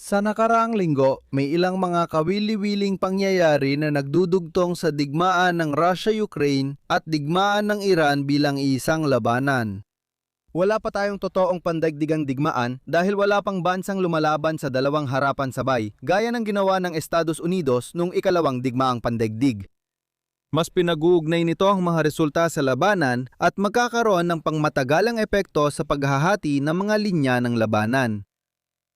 Sa nakaraang linggo, may ilang mga kawili-wiling pangyayari na nagdudugtong sa digmaan ng Russia-Ukraine at digmaan ng Iran bilang isang labanan. Wala pa tayong totoong pandaigdigang digmaan dahil wala pang bansang lumalaban sa dalawang harapan sabay, gaya ng ginawa ng Estados Unidos noong ikalawang digmaang pandaigdig. Mas pinag-uugnay nito ang mga resulta sa labanan at magkakaroon ng pangmatagalang epekto sa paghahati ng mga linya ng labanan.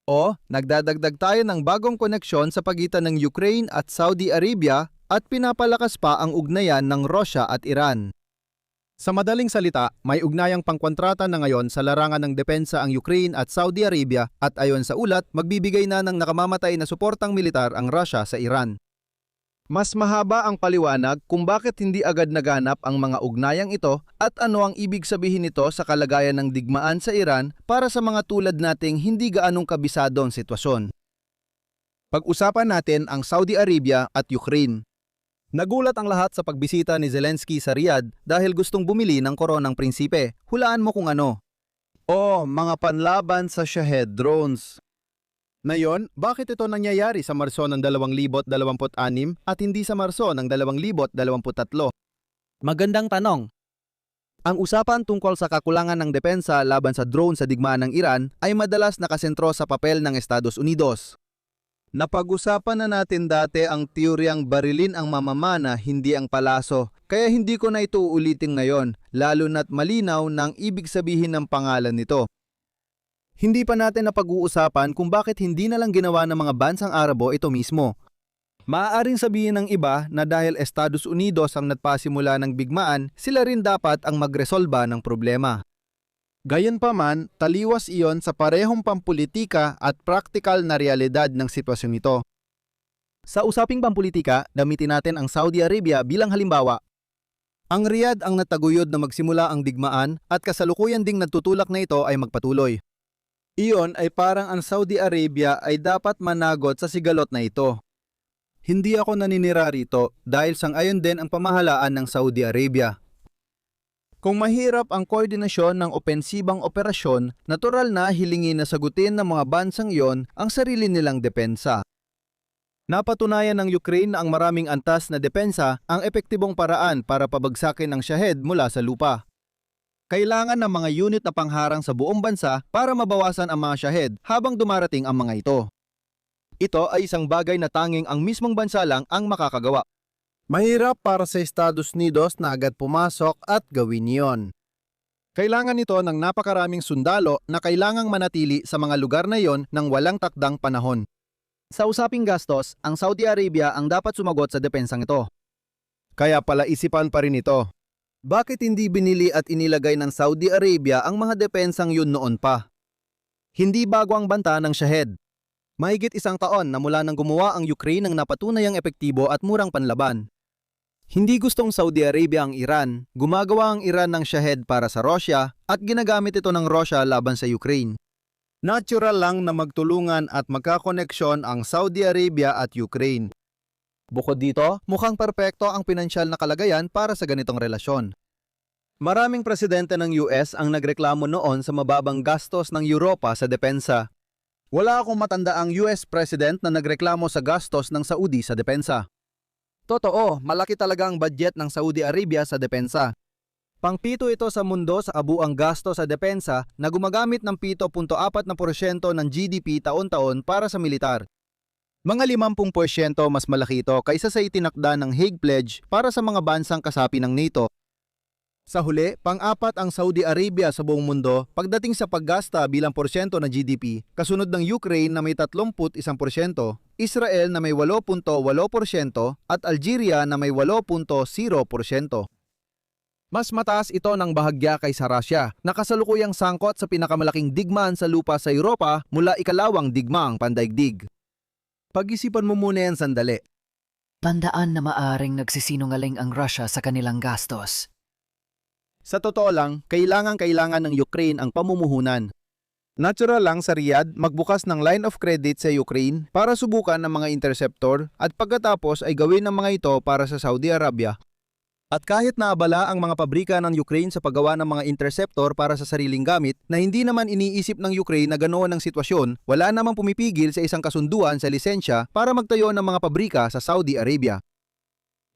O, nagdadagdag tayo ng bagong koneksyon sa pagitan ng Ukraine at Saudi Arabia at pinapalakas pa ang ugnayan ng Russia at Iran. Sa madaling salita, may ugnayang pangkontrata na ngayon sa larangan ng depensa ang Ukraine at Saudi Arabia at ayon sa ulat, magbibigay na ng nakamamatay na suportang militar ang Russia sa Iran. Mas mahaba ang paliwanag kung bakit hindi agad naganap ang mga ugnayang ito at ano ang ibig sabihin nito sa kalagayan ng digmaan sa Iran para sa mga tulad nating hindi gaanong kabisado ang sitwasyon. Pag-usapan natin ang Saudi Arabia at Ukraine. Nagulat ang lahat sa pagbisita ni Zelensky sa Riyadh dahil gustong bumili ng koronang prinsipe. Hulaan mo kung ano. Mga panlaban sa Shahed drones. Ngayon, bakit ito nangyayari sa Marso ng 2026 at hindi sa Marso ng 2023? Magandang tanong. Ang usapan tungkol sa kakulangan ng depensa laban sa drone sa digmaan ng Iran ay madalas nakasentro sa papel ng Estados Unidos. Napag-usapan na natin dati ang teoryang barilin ang mamamana, hindi ang palaso, kaya hindi ko na ito uulitin ngayon, lalo na't malinaw na ang ibig sabihin ng pangalan nito. Hindi pa natin napag-uusapan kung bakit hindi na lang ginawa ng mga bansang Arabo ito mismo. Maaaring sabihin ng iba na dahil Estados Unidos ang nagpasimula ng bigmaan, sila rin dapat ang magresolba ng problema. Gayunpaman, taliwas iyon sa parehong pampulitika at praktikal na realidad ng sitwasyon nito. Sa usaping pampulitika, gamitin natin ang Saudi Arabia bilang halimbawa. Ang Riyadh ang nataguyod na magsimula ang digmaan at kasalukuyan ding nagtutulak na ito ay magpatuloy. Iyon ay parang ang Saudi Arabia ay dapat managot sa sigalot na ito. Hindi ako naninira rito dahil sang-ayon din ang pamahalaan ng Saudi Arabia. Kung mahirap ang koordinasyon ng opensibang operasyon, natural na hilingin na sagutin ng mga bansang iyon ang sarili nilang depensa. Napatunayan ng Ukraine na ang maraming antas na depensa ang epektibong paraan para pabagsakin ang Shahed mula sa lupa. Kailangan ng mga unit na pangharang sa buong bansa para mabawasan ang mga Shahed habang dumarating ang mga ito. Ito ay isang bagay na tanging ang mismong bansa lang ang makakagawa. Mahirap para sa Estados Unidos na agad pumasok at gawin yon. Kailangan nito ng napakaraming sundalo na kailangang manatili sa mga lugar na yon ng walang takdang panahon. Sa usaping gastos, ang Saudi Arabia ang dapat sumagot sa depensang ito. Kaya pala isipan pa rin ito. Bakit hindi binili at inilagay ng Saudi Arabia ang mga depensang yun noon pa? Hindi bago ang banta ng Shahed. Mahigit isang taon na mula nang gumawa ang Ukraine ng napatunayang epektibo at murang panlaban. Hindi gustong Saudi Arabia ang Iran, gumagawa ang Iran ng Shahed para sa Russia at ginagamit ito ng Russia laban sa Ukraine. Natural lang na magtulungan at magkakoneksyon ang Saudi Arabia at Ukraine. Bukod dito, mukhang perpekto ang pinansyal na kalagayan para sa ganitong relasyon. Maraming presidente ng US ang nagreklamo noon sa mababang gastos ng Europa sa depensa. Wala akong matandaang US president na nagreklamo sa gastos ng Saudi sa depensa. Totoo, malaki talaga ang budget ng Saudi Arabia sa depensa. Pangpito ito sa mundo sa kabuang gasto sa depensa na gumagamit ng 7.4% ng GDP taon-taon para sa militar. Mga 50% mas malaki ito kaysa sa itinakda ng Hague Pledge para sa mga bansang kasapi ng NATO. Sa huli, pang-apat ang Saudi Arabia sa buong mundo pagdating sa paggasta bilang porsyento ng GDP, kasunod ng Ukraine na may 31%, Israel na may 8.8% at Algeria na may 8.0%. Mas mataas ito ng bahagya kaysa Russia, na kasalukuyang sangkot sa pinakamalaking digmaan sa lupa sa Europa mula ikalawang digmaang pandaigdig. Pag-isipan mo muna yan sandali. Tandaan na maaring nagsisinungaling ang Russia sa kanilang gastos. Sa totoo lang, kailangan ng Ukraine ang pamumuhunan. Natural lang sa Riyadh magbukas ng line of credit sa Ukraine para subukan ng mga interceptor at pagkatapos ay gawin ng mga ito para sa Saudi Arabia. At kahit naabala ang mga pabrika ng Ukraine sa paggawa ng mga interceptor para sa sariling gamit na hindi naman iniisip ng Ukraine na ganoon ang sitwasyon, wala namang pumipigil sa isang kasunduan sa lisensya para magtayo ng mga pabrika sa Saudi Arabia.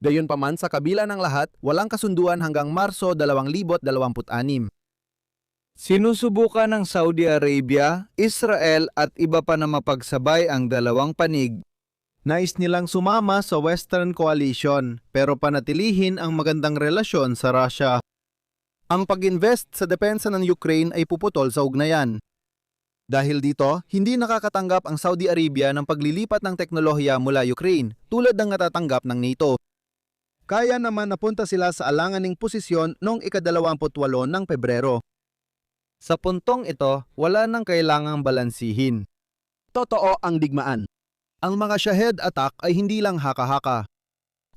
Gayunpaman sa kabila ng lahat, walang kasunduan hanggang Marso 2026. Sinusubukan ng Saudi Arabia, Israel at iba pa na mapagsabay ang dalawang panig. Nais nilang sumama sa Western Coalition pero panatilihin ang magandang relasyon sa Russia. Ang pag-invest sa depensa ng Ukraine ay puputol sa ugnayan. Dahil dito, hindi nakakatanggap ang Saudi Arabia ng paglilipat ng teknolohiya mula Ukraine tulad ng natatanggap ng NATO. Kaya naman napunta sila sa alanganing posisyon noong ika-28 ng Pebrero. Sa puntong ito, wala nang kailangang balansihin. Totoo ang digmaan. Ang mga Shahed attack ay hindi lang haka-haka.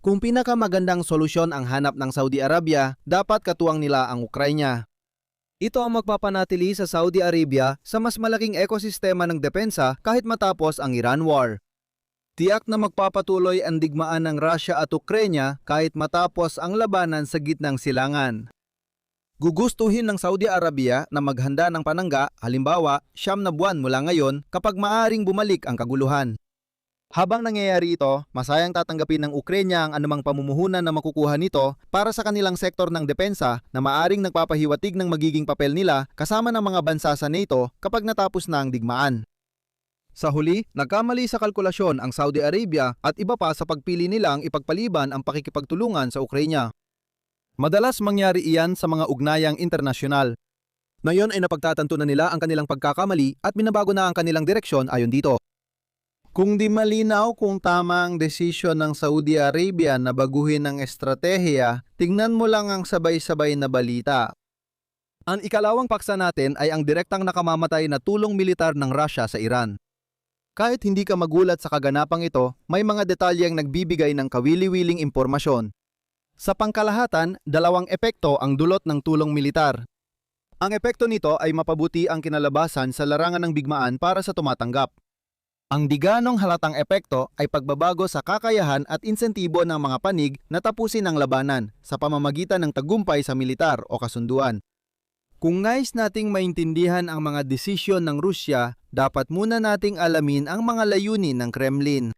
Kung pinakamagandang solusyon ang hanap ng Saudi Arabia, dapat katuwang nila ang Ukraina. Ito ang magpapanatili sa Saudi Arabia sa mas malaking ekosistema ng depensa kahit matapos ang Iran War. Tiyak na magpapatuloy ang digmaan ng Russia at Ukraina kahit matapos ang labanan sa gitnang silangan. Gugustuhin ng Saudi Arabia na maghanda ng panangga, halimbawa, 9 na buwan mula ngayon kapag maaring bumalik ang kaguluhan. Habang nangyayari ito, masayang tatanggapin ng Ukraine ang anumang pamumuhunan na makukuha nito para sa kanilang sektor ng depensa na maaring nagpapahiwatig ng magiging papel nila kasama ng mga bansa sa NATO kapag natapos na ang digmaan. Sa huli, nagkamali sa kalkulasyon ang Saudi Arabia at iba pa sa pagpili nilang ipagpaliban ang pakikipagtulungan sa Ukraine. Madalas mangyari iyan sa mga ugnayang internasyonal. Ngayon ay napagtatanto na nila ang kanilang pagkakamali at binabago na ang kanilang direksyon ayon dito. Kung di malinaw kung tama ang desisyon ng Saudi Arabia na baguhin ang estratehiya, tingnan mo lang ang sabay-sabay na balita. Ang ikalawang paksa natin ay ang direktang nakamamatay na tulong militar ng Russia sa Iran. Kahit hindi ka magulat sa kaganapang ito, may mga detalyeng nagbibigay ng kawili-wiling impormasyon. Sa pangkalahatan, dalawang epekto ang dulot ng tulong militar. Ang epekto nito ay mapabuti ang kinalabasan sa larangan ng bigmaan para sa tumatanggap. Ang di ganong halatang epekto ay pagbabago sa kakayahan at insentibo ng mga panig na tapusin ang labanan sa pamamagitan ng tagumpay sa militar o kasunduan. Kung nais nating maintindihan ang mga desisyon ng Rusya, dapat muna nating alamin ang mga layunin ng Kremlin.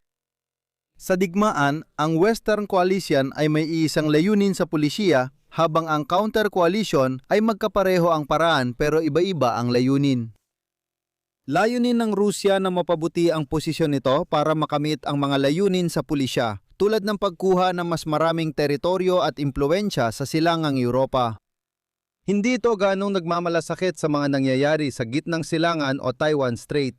Sa digmaan, ang Western Coalition ay may iisang layunin sa pulisya habang ang Counter Coalition ay magkapareho ang paraan pero iba-iba ang layunin. Layunin ng Rusya na mapabuti ang posisyon nito para makamit ang mga layunin sa pulisya, tulad ng pagkuha ng mas maraming teritoryo at impluwensya sa silangang Europa. Hindi ito ganong nagmamalasakit sa mga nangyayari sa gitnang silangan o Taiwan Strait.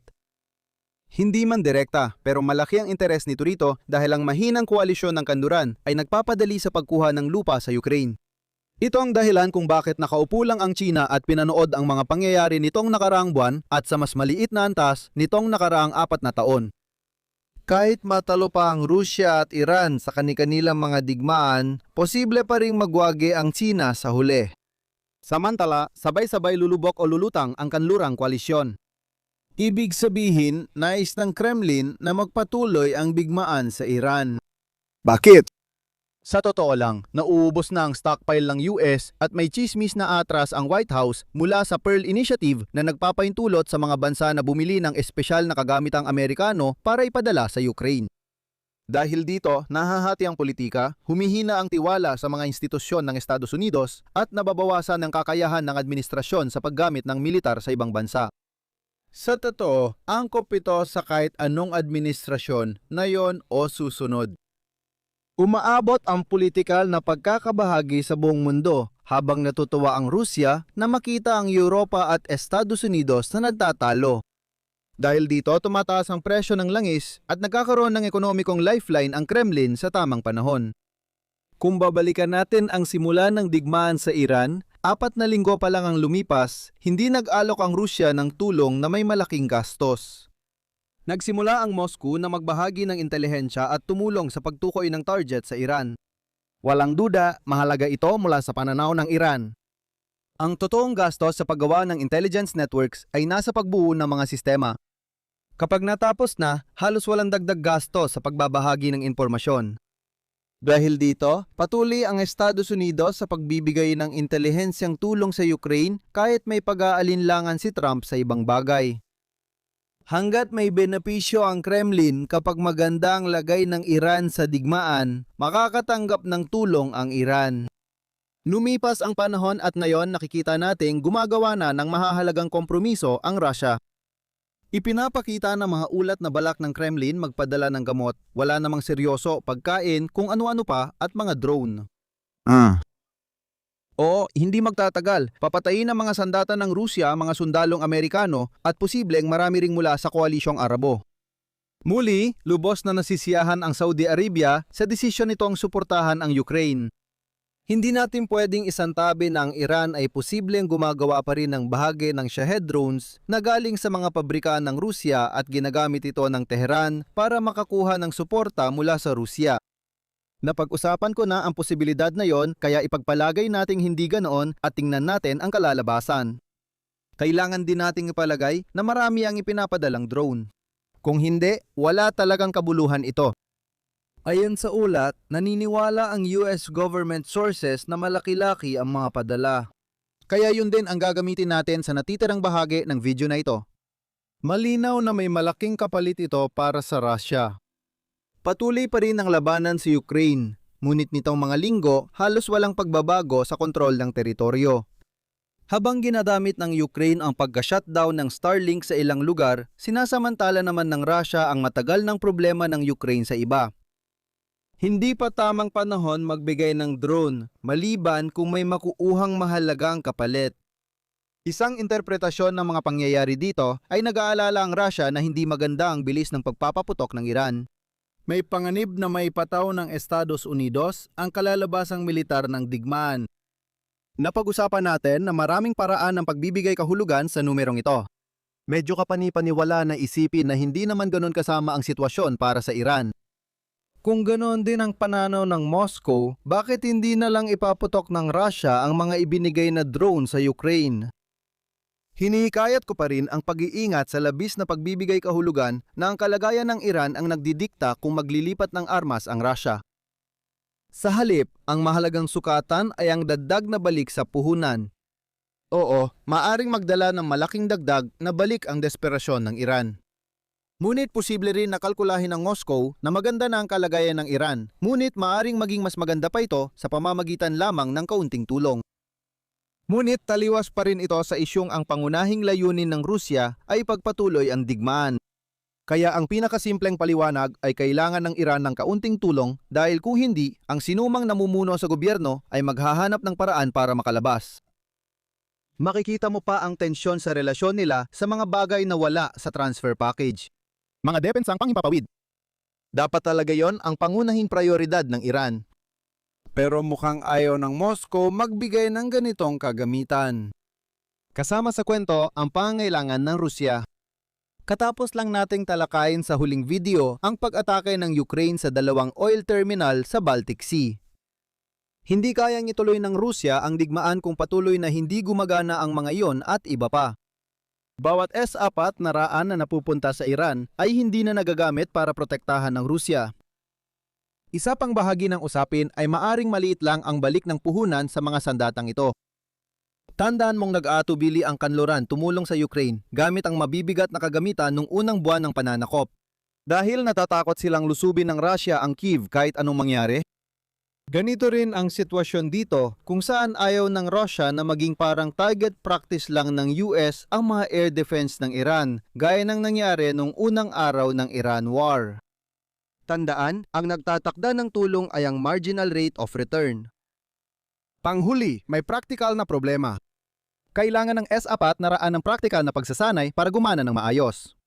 Hindi man direkta, pero malaki ang interes nito rito dahil ang mahinang koalisyon ng kanluran ay nagpapadali sa pagkuha ng lupa sa Ukraine. Ito ang dahilan kung bakit nakaupo lang ang China at pinanood ang mga pangyayari nitong nakaraang buwan at sa mas maliit na antas nitong nakaraang 4 na taon. Kahit matalo pa ang Rusya at Iran sa kani-kanilang mga digmaan, posible pa ring magwagi ang China sa huli. Samantala, sabay-sabay lulubok o lulutang ang kanlurang koalisyon. Ibig sabihin, nais ng Kremlin na magpatuloy ang bigmaan sa Iran. Bakit? Sa totoo lang, nauubos na ang stockpile ng US at may chismis na atras ang White House mula sa Pearl Initiative na nagpapaintulot sa mga bansa na bumili ng espesyal na kagamitang Amerikano para ipadala sa Ukraine. Dahil dito, nahahati ang politika, humihina ang tiwala sa mga institusyon ng Estados Unidos at nababawasan ang kakayahan ng administrasyon sa paggamit ng militar sa ibang bansa. Sa totoo, angkop ito sa kahit anong administrasyon na yon o susunod. Umaabot ang politikal na pagkakabahagi sa buong mundo habang natutuwa ang Rusya na makita ang Europa at Estados Unidos na nagtatalo. Dahil dito tumataas ang presyo ng langis at nagkakaroon ng ekonomikong lifeline ang Kremlin sa tamang panahon. Kung babalikan natin ang simula ng digmaan sa Iran, 4 na linggo pa lang ang lumipas, hindi nag-alok ang Rusya ng tulong na may malaking gastos. Nagsimula ang Moscow na magbahagi ng intelihensya at tumulong sa pagtukoy ng target sa Iran. Walang duda, mahalaga ito mula sa pananaw ng Iran. Ang totoong gastos sa paggawa ng intelligence networks ay nasa pagbuo ng mga sistema. Kapag natapos na, halos walang dagdag gastos sa pagbabahagi ng impormasyon. Dahil dito, patuloy ang Estados Unidos sa pagbibigay ng intelihensyang tulong sa Ukraine kahit may pag-aalinlangan si Trump sa ibang bagay. Hanggat may benepisyo ang Kremlin kapag maganda ang lagay ng Iran sa digmaan, makakatanggap ng tulong ang Iran. Lumipas ang panahon at ngayon nakikita nating gumagawa na ng mahahalagang kompromiso ang Russia. Ipinapakita ng mga ulat na balak ng Kremlin magpadala ng gamot, wala namang seryoso, pagkain, kung ano-ano pa at mga drone. Oo, hindi magtatagal. Papatayin ng mga sandata ng Rusya ang mga sundalong Amerikano at posibleng marami ring mula sa koalisyong Arabo. Muli, lubos na nasisiyahan ang Saudi Arabia sa desisyon nitong suportahan ang Ukraine. Hindi natin pwedeng isantabi na ang Iran ay posibleng gumagawa pa rin ng bahagi ng Shahed drones na galing sa mga pabrika ng Rusya at ginagamit ito ng Tehran para makakuha ng suporta mula sa Rusya. Napag-usapan ko na ang posibilidad na yon, kaya ipagpalagay nating hindi ganoon at tingnan natin ang kalalabasan. Kailangan din nating ipalagay na marami ang ipinapadalang drone. Kung hindi, wala talagang kabuluhan ito. Ayon sa ulat, naniniwala ang US government sources na malaki-laki ang mga padala. Kaya yun din ang gagamitin natin sa natitirang bahagi ng video na ito. Malinaw na may malaking kapalit ito para sa Russia. Patuloy pa rin ang labanan sa Ukraine, ngunit nitong mga linggo halos walang pagbabago sa kontrol ng teritoryo. Habang ginadamit ng Ukraine ang pagka-shutdown ng Starlink sa ilang lugar, sinasamantala naman ng Russia ang matagal ng problema ng Ukraine sa iba. Hindi pa tamang panahon magbigay ng drone, maliban kung may makuuhang mahalagang kapalit. Isang interpretasyon ng mga pangyayari dito ay nag-aalala ang Russia na hindi maganda ang bilis ng pagpapaputok ng Iran. May panganib na may pataw ng Estados Unidos ang kalalabasang militar ng digmaan. Napag-usapan natin na maraming paraan ng pagbibigay kahulugan sa numerong ito. Medyo kapani-paniwala na isipin na hindi naman ganun kasama ang sitwasyon para sa Iran. Kung ganoon din ang pananaw ng Moscow, bakit hindi na lang ipaputok ng Russia ang mga ibinigay na drone sa Ukraine? Hinihikayat ko pa rin ang pag-iingat sa labis na pagbibigay kahulugan na ang kalagayan ng Iran ang nagdidikta kung maglilipat ng armas ang Russia. Sa halip, ang mahalagang sukatan ay ang dagdag na balik sa puhunan. Oo, maaring magdala ng malaking dagdag na balik ang desperasyon ng Iran. Ngunit posible rin na kalkulahin ng Moscow na maganda na ang kalagayan ng Iran, ngunit maaring maging mas maganda pa ito sa pamamagitan lamang ng kaunting tulong. Ngunit taliwas pa rin ito sa isyung ang pangunahing layunin ng Rusya ay pagpatuloy ang digmaan. Kaya ang pinakasimpleng paliwanag ay kailangan ng Iran ng kaunting tulong dahil kung hindi, ang sinumang namumuno sa gobyerno ay maghahanap ng paraan para makalabas. Makikita mo pa ang tensyon sa relasyon nila sa mga bagay na wala sa transfer package. Mga depensang panghimpapawid. Dapat talaga yon ang pangunahing prioridad ng Iran. Pero mukhang ayaw ng Moscow magbigay ng ganitong kagamitan. Kasama sa kwento ang pangangailangan ng Rusya. Katapos lang nating talakayin sa huling video ang pag-atake ng Ukraine sa dalawang oil terminal sa Baltic Sea. Hindi kayang ituloy ng Rusya ang digmaan kung patuloy na hindi gumagana ang mga iyon at iba pa. Bawat S-4 na raan na napupunta sa Iran ay hindi na nagagamit para protektahan ng Rusya. Isa pang bahagi ng usapin ay maaring maliit lang ang balik ng puhunan sa mga sandatang ito. Tandaan mong nag-aatubili ang kanluran tumulong sa Ukraine gamit ang mabibigat na kagamitan nung unang buwan ng pananakop. Dahil natatakot silang lusubin ng Rusya ang Kyiv kahit anong mangyari. Ganito rin ang sitwasyon dito kung saan ayaw ng Russia na maging parang target practice lang ng US ang mga air defense ng Iran, gaya ng nangyari nung unang araw ng Iran War. Tandaan, ang nagtatakda ng tulong ay ang marginal rate of return. Panghuli, may practical na problema. Kailangan ng S-4 na raan ng practical na pagsasanay para gumana ng maayos.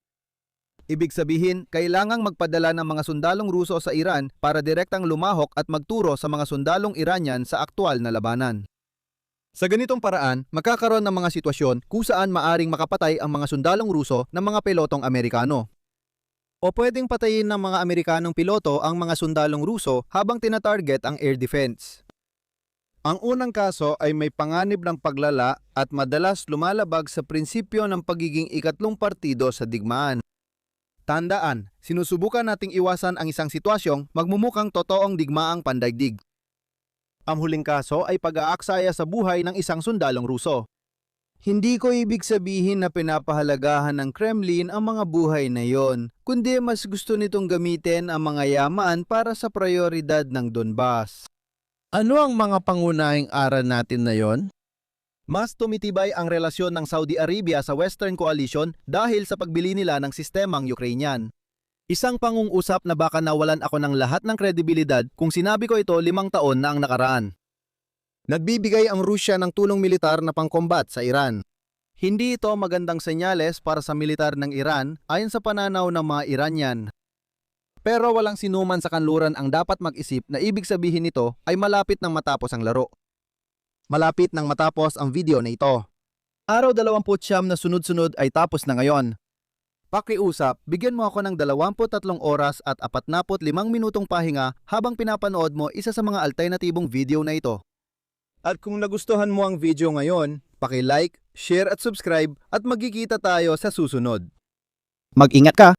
Ibig sabihin, kailangang magpadala ng mga sundalong Ruso sa Iran para direktang lumahok at magturo sa mga sundalong Iranian sa aktwal na labanan. Sa ganitong paraan, magkakaroon ng mga sitwasyon kung saan maaring makapatay ang mga sundalong Ruso ng mga pilotong Amerikano. O pwedeng patayin ng mga Amerikanong piloto ang mga sundalong Ruso habang tinatarget ang air defense. Ang unang kaso ay may panganib ng paglala at madalas lumalabag sa prinsipyo ng pagiging ikatlong partido sa digmaan. Tandaan, sinusubukan nating iwasan ang isang sitwasyong magmumukhang totoong digmaang pandaigdig. Ang huling kaso ay pag-aaksaya sa buhay ng isang sundalong Ruso. Hindi ko ibig sabihin na pinapahalagahan ng Kremlin ang mga buhay na yon, kundi mas gusto nitong gamitin ang mga yaman para sa prioridad ng Donbas. Ano ang mga pangunahing aral natin na yon? Mas tumitibay ang relasyon ng Saudi Arabia sa Western Coalition dahil sa pagbili nila ng sistemang Ukrainian. Isang pangungusap na baka nawalan ako ng lahat ng kredibilidad kung sinabi ko ito 5 taon na ang nakaraan. Nagbibigay ang Rusya ng tulong militar na pangkombat sa Iran. Hindi ito magandang senyales para sa militar ng Iran ayon sa pananaw ng mga Iranian. Pero walang sinuman sa kanluran ang dapat mag-isip na ibig sabihin nito ay malapit nang matapos ang laro. Malapit nang matapos ang video na ito. Araw 29 na sunod-sunod ay tapos na ngayon. Pakiusap, bigyan mo ako ng 23 oras at 45 minutong pahinga habang pinapanood mo isa sa mga alternatibong video na ito. At kung nagustuhan mo ang video ngayon, paki-like, share at subscribe at magkikita tayo sa susunod. Mag-ingat ka!